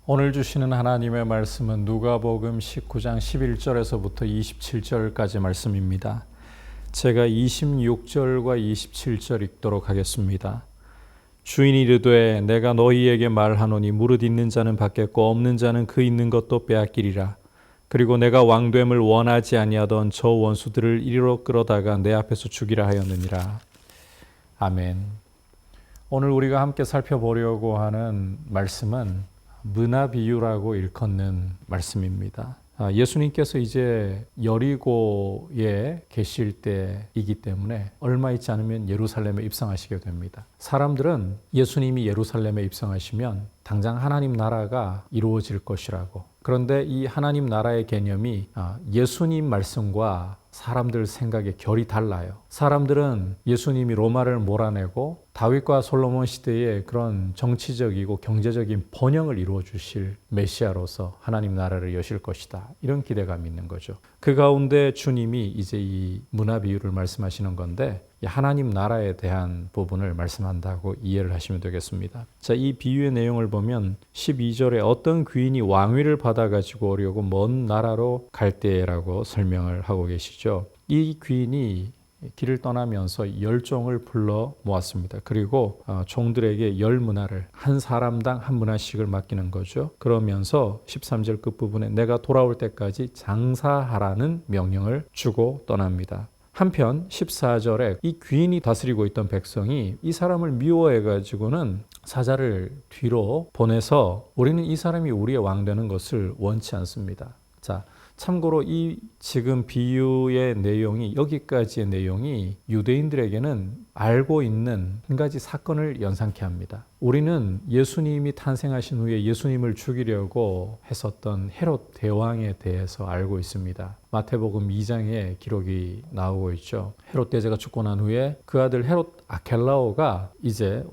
오늘 주시는 하나님의 말씀은 누가복음 19장 11절에서부터 27절까지 말씀입니다. 제가 26절과 27절 읽도록 하겠습니다. 주인이 이르되 내가 너희에게 말하노니 무릇 있는 자는 받겠고 없는 자는 그 있는 것도 빼앗기리라. 그리고 내가 왕됨을 원하지 아니하던 저 원수들을 이리로 끌어다가 내 앞에서 죽이라 하였느니라. 아멘. 오늘 우리가 함께 살펴보려고 하는 말씀은 문화 비유라고 일컫는 말씀입니다. 예수님께서 이제 여리고에 계실 때이기 때문에 얼마 있지 않으면 예루살렘에 입성하시게 됩니다. 사람들은 예수님이 예루살렘에 입성하시면 당장 하나님 나라가 이루어질 것이라고. 그런데 이 하나님 나라의 개념이 예수님 말씀과 사람들 생각의 결이 달라요. 사람들은 예수님이 로마를 몰아내고 다윗과 솔로몬 시대의 그런 정치적이고 경제적인 번영을 이루어 주실 메시아로서 하나님 나라를 여실 것이다. 이런 기대감이 있는 거죠. 그 가운데 주님이 이제 이 문화 비유를 말씀하시는 건데 하나님 나라에 대한 부분을 말씀한다고 이해를 하시면 되겠습니다. 자, 이 비유의 내용을 보면 12절에 어떤 귀인이 왕위를 받아가지고 오려고 먼 나라로 갈 때라고 설명을 하고 계시죠. 이 귀인이 길을 떠나면서 10종을 불러 모았습니다. 그리고 종들에게 10문화를 한 사람당 한 문화씩을 맡기는 거죠. 그러면서 13절 끝부분에 내가 돌아올 때까지 장사하라는 명령을 주고 떠납니다. 한편 14절에 이 귀인이 다스리고 있던 백성이 이 사람을 미워해가지고는 사자를 뒤로 보내서 우리는 이 사람이 우리의 왕 되는 것을 원치 않습니다. 자, 참고로 이 지금 비유의 내용이 여기까지의 내용이 유대인들에게는 알고 있는 한 가지 사건을 연상케 합니다. 우리는 예수님이 탄생하신 후에 예수님을 죽이려고 했었던 헤롯 대왕에 대해서 알고 있습니다. 마태복음 2장에 기록이 나오고 있죠. 헤롯 대제가 죽고 난 후에 그 아들 헤롯 아켈라오가 이제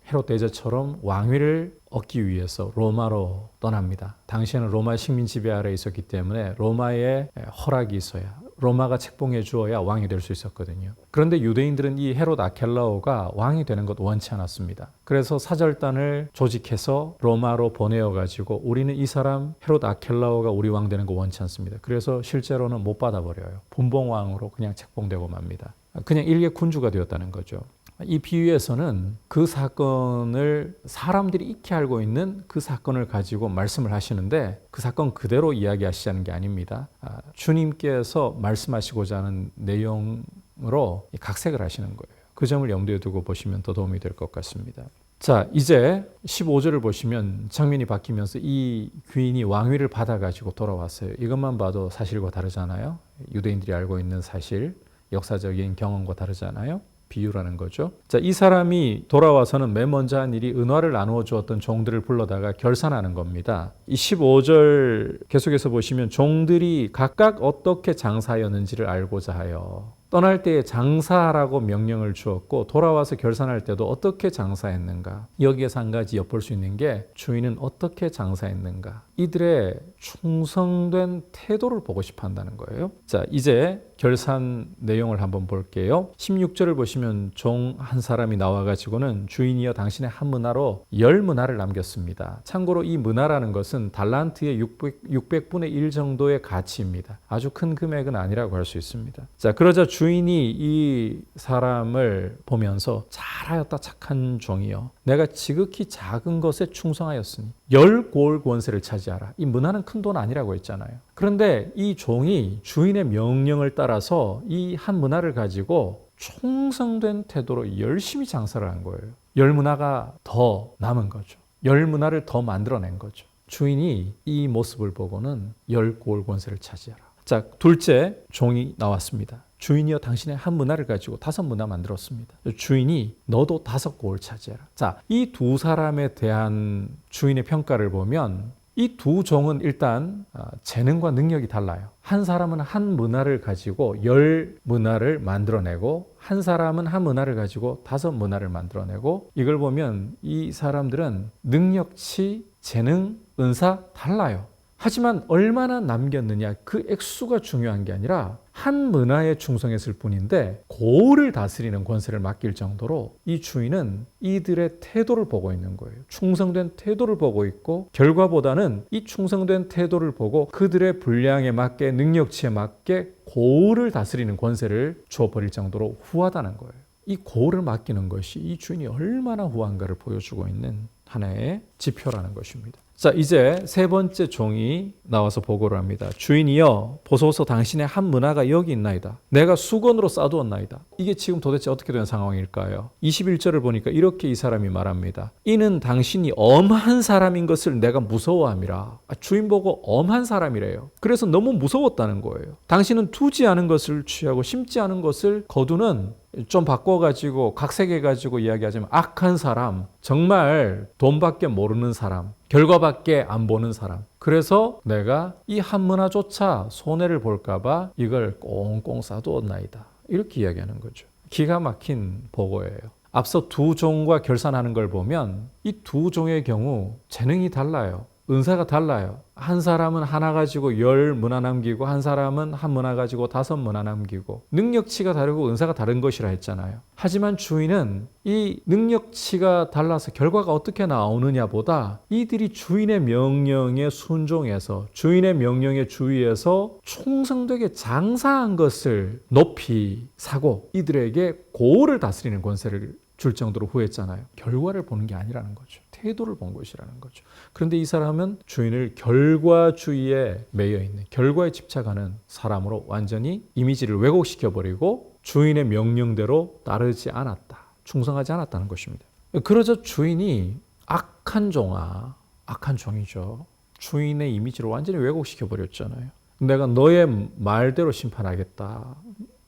헤롯 대제처럼 왕위를 얻기 위해서 로마로 떠납니다. 당시에는 로마 식민 지배 아래에 있었기 때문에 로마의 허락이 있어야, 로마가 책봉해 주어야 왕이 될 수 있었거든요. 그런데 유대인들은 이 헤롯 아켈라오가 왕이 되는 것 원치 않았습니다. 그래서 사절단을 조직해서 로마로 보내어가지고 우리는 이 사람 헤롯 아켈라오가 우리 왕 되는 거 원치 않습니다. 그래서 실제로는 못 받아버려요. 분봉왕으로 그냥 책봉되고 맙니다. 그냥 일개 군주가 되었다는 거죠. 이 비유에서는 그 사건을 사람들이 익히 알고 있는 그 사건을 가지고 말씀을 하시는데 그 사건 그대로 이야기하시자는 게 아닙니다. 주님께서 말씀하시고자 하는 내용으로 각색을 하시는 거예요. 그 점을 염두에 두고 보시면 더 도움이 될 것 같습니다. 자, 이제 15절을 보시면 장면이 바뀌면서 이 귀인이 왕위를 받아가지고 돌아왔어요. 이것만 봐도 사실과 다르잖아요. 유대인들이 알고 있는 사실, 역사적인 경험과 다르잖아요. 비유라는 거죠. 자, 이 사람이 돌아와서는 맨 먼저 한 일이 은화를 나누어 주었던 종들을 불러다가 결산하는 겁니다. 이 15절 계속해서 보시면 종들이 각각 어떻게 장사하였는지를 알고자 하여 떠날 때에 장사하라고 명령을 주었고 돌아와서 결산할 때도 어떻게 장사했는가. 여기에서 한 가지 엿볼 수 있는 게 주인은 어떻게 장사했는가. 이들의 충성된 태도를 보고 싶어 한다는 거예요. 자, 이제 결산 내용을 한번 볼게요. 16절을 보시면 종 한 사람이 나와가지고는 주인이여 당신의 한 문화로 10문화를 남겼습니다. 참고로 이 문화라는 것은 달란트의 600분의 1 정도의 가치입니다. 아주 큰 금액은 아니라고 할 수 있습니다. 자, 그러자 주인이 이 사람을 보면서 잘하였다 착한 종이여 내가 지극히 작은 것에 충성하였으니 10고을 권세를 차지하라. 이 문화는 큰 돈 아니라고 했잖아요. 그런데 이 종이 주인의 명령을 따라서 이 한 문화를 가지고 충성된 태도로 열심히 장사를 한 거예요. 10문화가 더 남은 거죠. 10문화를 더 만들어낸 거죠. 주인이 이 모습을 보고는 10고을 권세를 차지하라. 자, 둘째 종이 나왔습니다. 주인이여 당신의 한 문화를 가지고 5문화 만들었습니다. 주인이 너도 5고을 차지해라. 자, 이 두 사람에 대한 주인의 평가를 보면 이 두 종은 일단 재능과 능력이 달라요. 한 사람은 한 문화를 가지고 10문화를 만들어내고 한 사람은 한 문화를 가지고 5문화를 만들어내고 이걸 보면 이 사람들은 능력치, 재능, 은사 달라요. 하지만 얼마나 남겼느냐, 그 액수가 중요한 게 아니라 한 문화에 충성했을 뿐인데 고을을 다스리는 권세를 맡길 정도로 이 주인은 이들의 태도를 보고 있는 거예요. 충성된 태도를 보고 있고, 결과보다는 이 충성된 태도를 보고 그들의 분량에 맞게, 능력치에 맞게 고을을 다스리는 권세를 주어버릴 정도로 후하다는 거예요. 이 고을을 맡기는 것이 이 주인이 얼마나 후한가를 보여주고 있는 하나의 지표라는 것입니다. 자, 이제 세 번째 종이 나와서 보고를 합니다. 주인이여, 보소서 당신의 한 문화가 여기 있나이다. 내가 수건으로 싸두었나이다. 이게 지금 도대체 어떻게 된 상황일까요? 21절을 보니까 이렇게 이 사람이 말합니다. 이는 당신이 엄한 사람인 것을 내가 무서워함이라. 주인 보고 엄한 사람이래요. 그래서 너무 무서웠다는 거예요. 당신은 투지 않은 것을 취하고 심지 않은 것을 거두는, 좀 바꿔가지고 각색해가지고 이야기하자면 악한 사람, 정말 돈밖에 모르는 사람, 결과밖에 안 보는 사람. 그래서 내가 이 한 문화조차 손해를 볼까봐 이걸 꽁꽁 싸두었나이다. 이렇게 이야기하는 거죠. 기가 막힌 보고예요. 앞서 두 종과 결산하는 걸 보면 이 두 종의 경우 재능이 달라요. 은사가 달라요. 한 사람은 하나 가지고 10문화 남기고, 한 사람은 한 문화 가지고 5문화 남기고, 능력치가 다르고 은사가 다른 것이라 했잖아요. 하지만 주인은 이 능력치가 달라서 결과가 어떻게 나오느냐보다 이들이 주인의 명령에 순종해서, 주인의 명령에 주의해서 충성되게 장사한 것을 높이 사고 이들에게 고을을 다스리는 권세를 줄 정도로 후했잖아요. 결과를 보는 게 아니라는 거죠. 태도를 본 것이라는 거죠. 그런데 이 사람은 주인을 결과주의에 매여 있는, 결과에 집착하는 사람으로 완전히 이미지를 왜곡시켜버리고 주인의 명령대로 따르지 않았다. 충성하지 않았다는 것입니다. 그러자 주인이 악한 종아, 악한 종이죠. 주인의 이미지를 완전히 왜곡시켜버렸잖아요. 내가 너의 말대로 심판하겠다.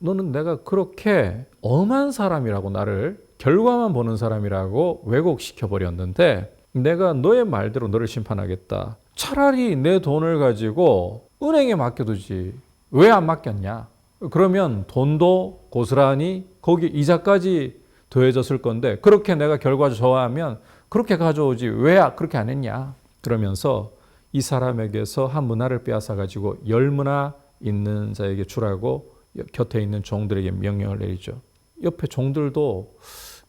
너는 내가 그렇게 엄한 사람이라고, 나를 결과만 보는 사람이라고 왜곡시켜버렸는데 내가 너의 말대로 너를 심판하겠다. 차라리 내 돈을 가지고 은행에 맡겨두지. 왜 안 맡겼냐? 그러면 돈도 고스란히 거기 이자까지 더해졌을 건데 그렇게 내가 결과 좋아하면 그렇게 가져오지. 왜 그렇게 안 했냐? 그러면서 이 사람에게서 한 문화를 빼앗아 가지고 10문화 있는 자에게 주라고 곁에 있는 종들에게 명령을 내리죠. 옆에 종들도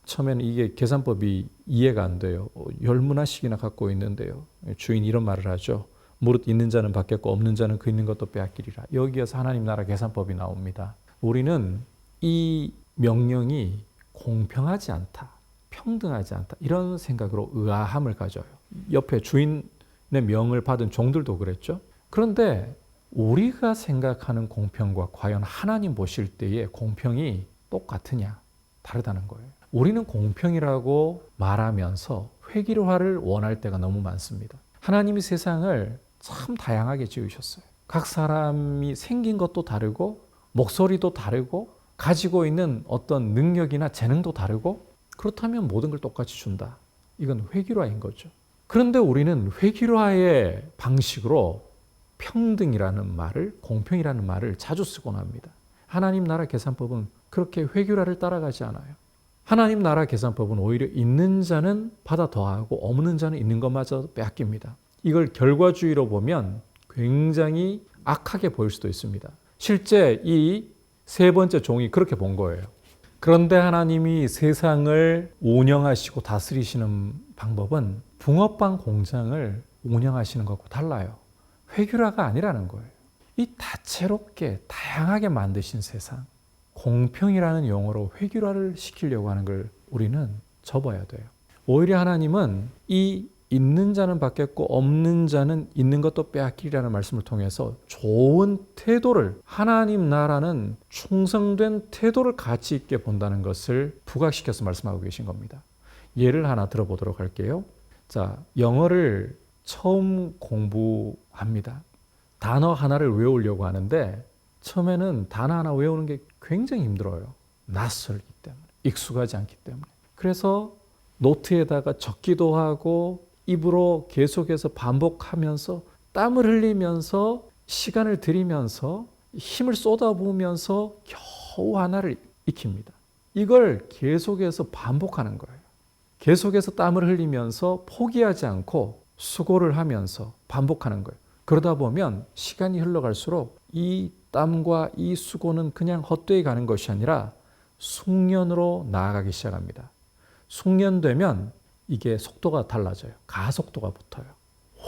처음에는 이게 계산법이 이해가 안 돼요. 10문화씩이나 갖고 있는데요. 주인이 이런 말을 하죠. 무릇 있는 자는 받겠고 없는 자는 그 있는 것도 빼앗기리라. 여기에서 하나님 나라 계산법이 나옵니다. 우리는 이 명령이 공평하지 않다, 평등하지 않다, 이런 생각으로 의아함을 가져요. 옆에 주인의 명을 받은 종들도 그랬죠. 그런데 우리가 생각하는 공평과 과연 하나님 보실 때의 공평이 똑같으냐? 다르다는 거예요. 우리는 공평이라고 말하면서 획일화를 원할 때가 너무 많습니다. 하나님이 세상을 참 다양하게 지으셨어요. 각 사람이 생긴 것도 다르고, 목소리도 다르고, 가지고 있는 어떤 능력이나 재능도 다르고, 그렇다면 모든 걸 똑같이 준다. 이건 획일화인 거죠. 그런데 우리는 획일화의 방식으로 평등이라는 말을, 공평이라는 말을 자주 쓰곤 합니다. 하나님 나라 계산법은 그렇게 획일화를 따라가지 않아요. 하나님 나라 계산법은 오히려 있는 자는 받아 더하고 없는 자는 있는 것마저 빼앗깁니다. 이걸 결과주의로 보면 굉장히 악하게 보일 수도 있습니다. 실제 이 세 번째 종이 그렇게 본 거예요. 그런데 하나님이 세상을 운영하시고 다스리시는 방법은 붕어빵 공장을 운영하시는 것과 달라요. 획일화가 아니라는 거예요. 이 다채롭게 다양하게 만드신 세상, 공평이라는 용어로 획일화를 시키려고 하는 걸 우리는 접어야 돼요. 오히려 하나님은 이 있는 자는 받겠고 없는 자는 있는 것도 빼앗기리라는 말씀을 통해서 좋은 태도를, 하나님 나라는 충성된 태도를 가치 있게 본다는 것을 부각시켜서 말씀하고 계신 겁니다. 예를 하나 들어보도록 할게요. 자, 영어를 처음 공부합니다. 단어 하나를 외우려고 하는데 처음에는 단어 하나 외우는 게 굉장히 힘들어요. 낯설기 때문에, 익숙하지 않기 때문에. 그래서 노트에다가 적기도 하고 입으로 계속해서 반복하면서 땀을 흘리면서 시간을 들이면서 힘을 쏟아부으면서 겨우 하나를 익힙니다. 이걸 계속해서 반복하는 거예요. 계속해서 땀을 흘리면서 포기하지 않고 수고를 하면서 반복하는 거예요. 그러다 보면 시간이 흘러갈수록 이 땀과 이 수고는 그냥 헛되이 가는 것이 아니라 숙련으로 나아가기 시작합니다. 숙련되면 이게 속도가 달라져요. 가속도가 붙어요.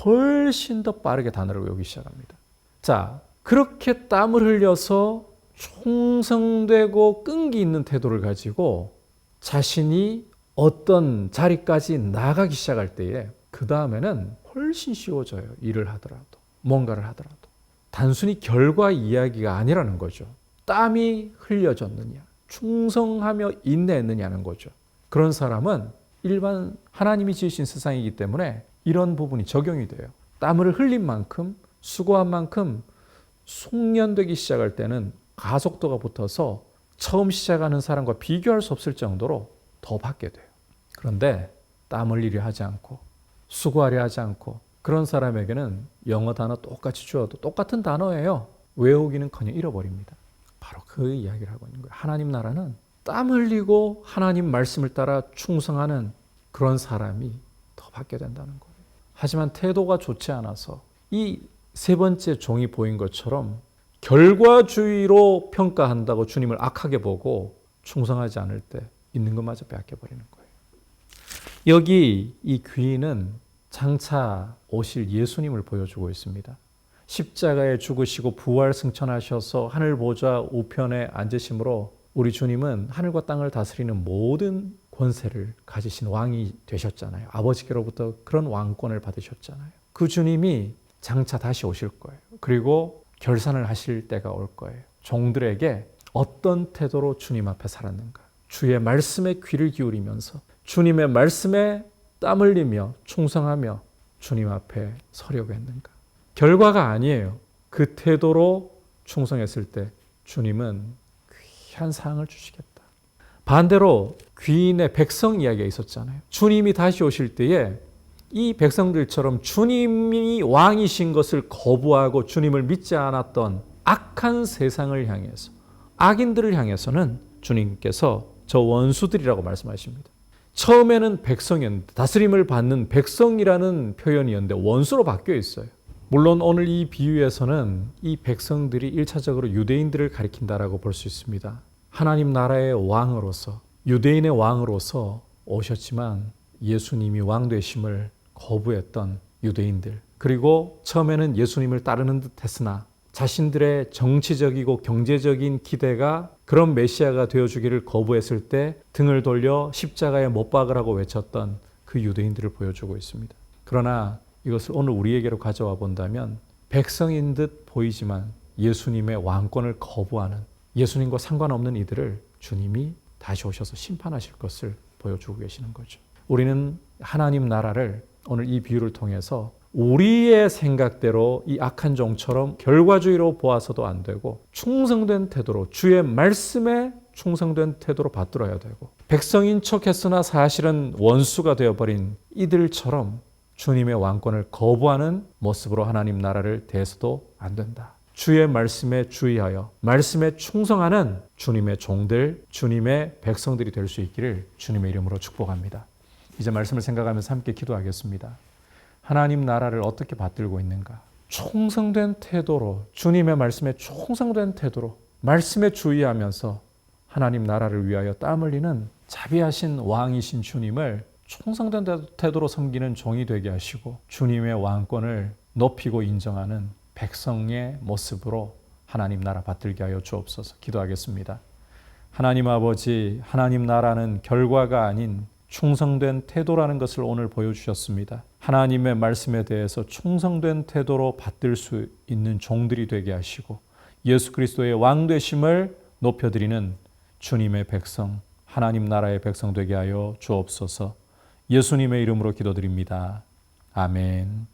훨씬 더 빠르게 단어를 외우기 시작합니다. 자, 그렇게 땀을 흘려서 충성되고 끈기 있는 태도를 가지고 자신이 어떤 자리까지 나가기 시작할 때에 그 다음에는 훨씬 쉬워져요. 일을 하더라도 뭔가를 하더라도 단순히 결과 이야기가 아니라는 거죠. 땀이 흘려졌느냐, 충성하며 인내했느냐는 거죠. 그런 사람은 일반 하나님이 지으신 세상이기 때문에 이런 부분이 적용이 돼요. 땀을 흘린 만큼 수고한 만큼 숙련되기 시작할 때는 가속도가 붙어서 처음 시작하는 사람과 비교할 수 없을 정도로 더 받게 돼요. 그런데 땀 흘리려 하지 않고 수고하려 하지 않고 그런 사람에게는 영어 단어 똑같이 주어도 똑같은 단어예요. 외우기는커녕 잃어버립니다. 바로 그 이야기를 하고 있는 거예요. 하나님 나라는 땀 흘리고 하나님 말씀을 따라 충성하는 그런 사람이 더 받게 된다는 거예요. 하지만 태도가 좋지 않아서 이 세 번째 종이 보인 것처럼 결과주의로 평가한다고 주님을 악하게 보고 충성하지 않을 때 있는 것마저 빼앗겨버리는 거예요. 여기 이 귀인은 장차 오실 예수님을 보여주고 있습니다. 십자가에 죽으시고 부활 승천하셔서 하늘 보좌 우편에 앉으심으로 우리 주님은 하늘과 땅을 다스리는 모든 권세를 가지신 왕이 되셨잖아요. 아버지께로부터 그런 왕권을 받으셨잖아요. 그 주님이 장차 다시 오실 거예요. 그리고 결산을 하실 때가 올 거예요. 종들에게 어떤 태도로 주님 앞에 살았는가? 주의 말씀에 귀를 기울이면서 주님의 말씀에 땀 흘리며 충성하며 주님 앞에 서려고 했는가? 결과가 아니에요. 그 태도로 충성했을 때 주님은 귀한 상을 주시겠다. 반대로 귀인의 백성 이야기가 있었잖아요. 주님이 다시 오실 때에 이 백성들처럼 주님이 왕이신 것을 거부하고 주님을 믿지 않았던 악한 세상을 향해서 악인들을 향해서는 주님께서 저 원수들이라고 말씀하십니다. 처음에는 백성이었는데 다스림을 받는 백성이라는 표현이었는데 원수로 바뀌어 있어요. 물론 오늘 이 비유에서는 이 백성들이 1차적으로 유대인들을 가리킨다라고 볼 수 있습니다. 하나님 나라의 왕으로서 유대인의 왕으로서 오셨지만 예수님이 왕 되심을 거부했던 유대인들, 그리고 처음에는 예수님을 따르는 듯 했으나 자신들의 정치적이고 경제적인 기대가 그런 메시아가 되어주기를 거부했을 때 등을 돌려 십자가에 못 박으라고 외쳤던 그 유대인들을 보여주고 있습니다. 그러나 이것을 오늘 우리에게로 가져와 본다면 백성인 듯 보이지만 예수님의 왕권을 거부하는 예수님과 상관없는 이들을 주님이 다시 오셔서 심판하실 것을 보여주고 계시는 거죠. 우리는 하나님 나라를 오늘 이 비유를 통해서 우리의 생각대로 이 악한 종처럼 결과주의로 보아서도 안 되고 충성된 태도로 주의 말씀에 충성된 태도로 받들어야 되고 백성인 척했으나 사실은 원수가 되어버린 이들처럼 주님의 왕권을 거부하는 모습으로 하나님 나라를 대해서도 안 된다. 주의 말씀에 주의하여 말씀에 충성하는 주님의 종들, 주님의 백성들이 될 수 있기를 주님의 이름으로 축복합니다. 이제 말씀을 생각하면서 함께 기도하겠습니다. 하나님 나라를 어떻게 받들고 있는가? 충성된 태도로 주님의 말씀에 충성된 태도로 말씀에 주의하면서 하나님 나라를 위하여 땀 흘리는 자비하신 왕이신 주님을 충성된 태도로 섬기는 종이 되게 하시고 주님의 왕권을 높이고 인정하는 백성의 모습으로 하나님 나라 받들게 하여 주옵소서. 기도하겠습니다. 하나님 아버지, 하나님 나라는 결과가 아닌 충성된 태도라는 것을 오늘 보여주셨습니다. 하나님의 말씀에 대해서 충성된 태도로 받들 수 있는 종들이 되게 하시고 예수 그리스도의 왕 되심을 높여드리는 주님의 백성, 하나님 나라의 백성 되게 하여 주옵소서. 예수님의 이름으로 기도드립니다. 아멘.